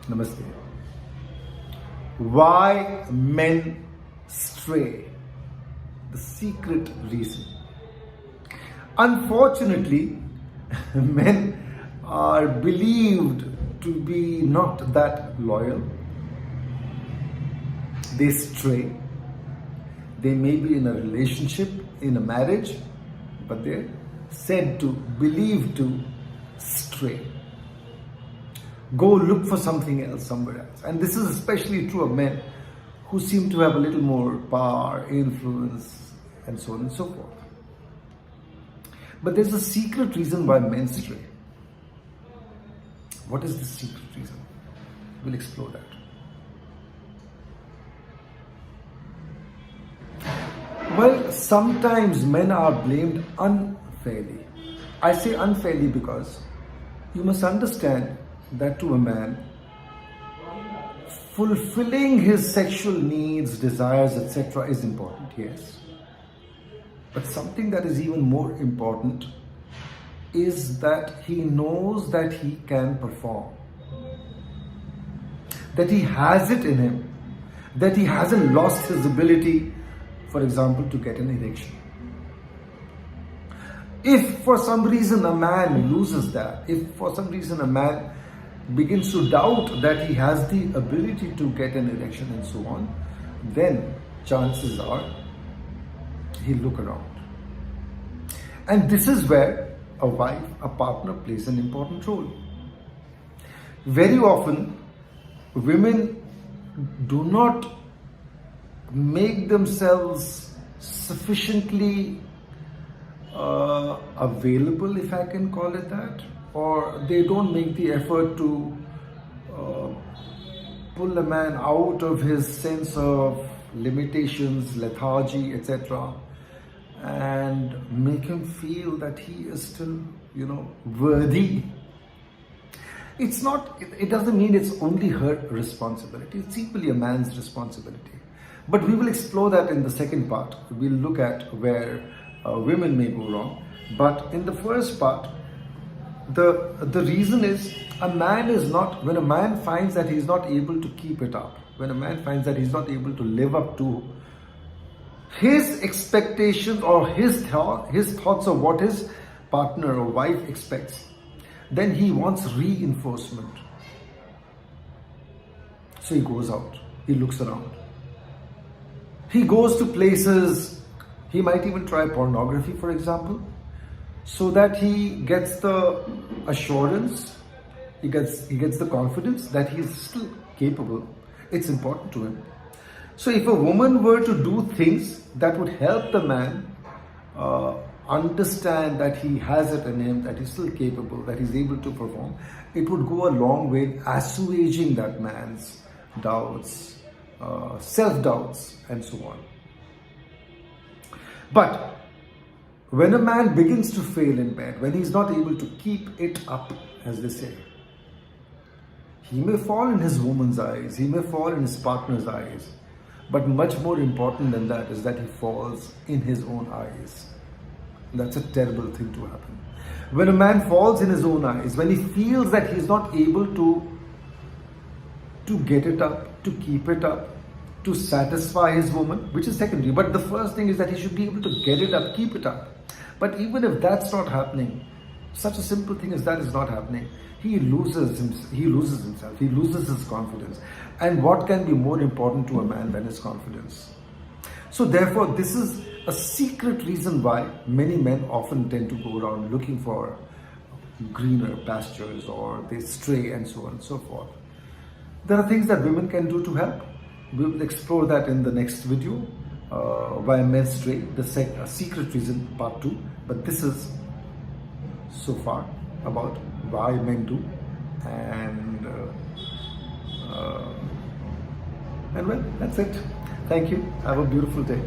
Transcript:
Namaste. Why men stray? The secret reason. Unfortunately, men are believed to be not that loyal. They stray. They may be in a relationship, in a marriage, but they're believed to stray. Go look for something else somewhere else. And this is especially true of men who seem to have a little more power, influence, and so on and so forth. But there's a secret reason why men stray. What is the secret reason? We'll explore that. Well, sometimes men are blamed unfairly. I say unfairly because you must understand that to a man, fulfilling his sexual needs, desires, etc. is important, yes. But something that is even more important is that he knows that he can perform, that he has it in him, that he hasn't lost his ability, for example, to get an erection. If for some reason a man loses that, if for some reason a man begins to doubt that he has the ability to get an erection and so on, then chances are he'll look around. And this is where a wife, a partner plays an important role. Very often, women do not make themselves sufficiently available, if I can call it that, or they don't make the effort to pull a man out of his sense of limitations, lethargy, etc., and make him feel that he is still, worthy. It's not, it doesn't mean it's only her responsibility. It's equally a man's responsibility. But we will explore that in the second part. We'll look at where women may go wrong. But in the first part, the reason is when a man finds that he's not able to keep it up, when a man finds that he's not able to live up to his expectations or his thoughts of what his partner or wife expects, then he wants reinforcement. So he goes out, he looks around. He goes to places, he might even try pornography, for example, so that he gets the assurance, he gets the confidence that he is still capable. It's important to him. So if a woman were to do things that would help the man understand that he has it in him, that he's still capable, that he's able to perform, it would go a long way in assuaging that man's doubts, self-doubts, and so on. But when a man begins to fail in bed, when he's not able to keep it up, as they say, he may fall in his woman's eyes, he may fall in his partner's eyes, but much more important than that is that he falls in his own eyes. That's a terrible thing to happen. When a man falls in his own eyes, when he feels that he's not able to get it up, to keep it up, to satisfy his woman, which is secondary. But the first thing is that he should be able to get it up, keep it up. But even if that's not happening, such a simple thing as that is not happening, he loses himself, he loses his confidence. And what can be more important to a man than his confidence? So therefore, this is a secret reason why many men often tend to go around looking for greener pastures, or they stray and so on and so forth. There are things that women can do to help. We will explore that in the next video, why men stray, the secret reason, part 2. But this is so far about why men do, and well, that's it. Thank you. Have a beautiful day.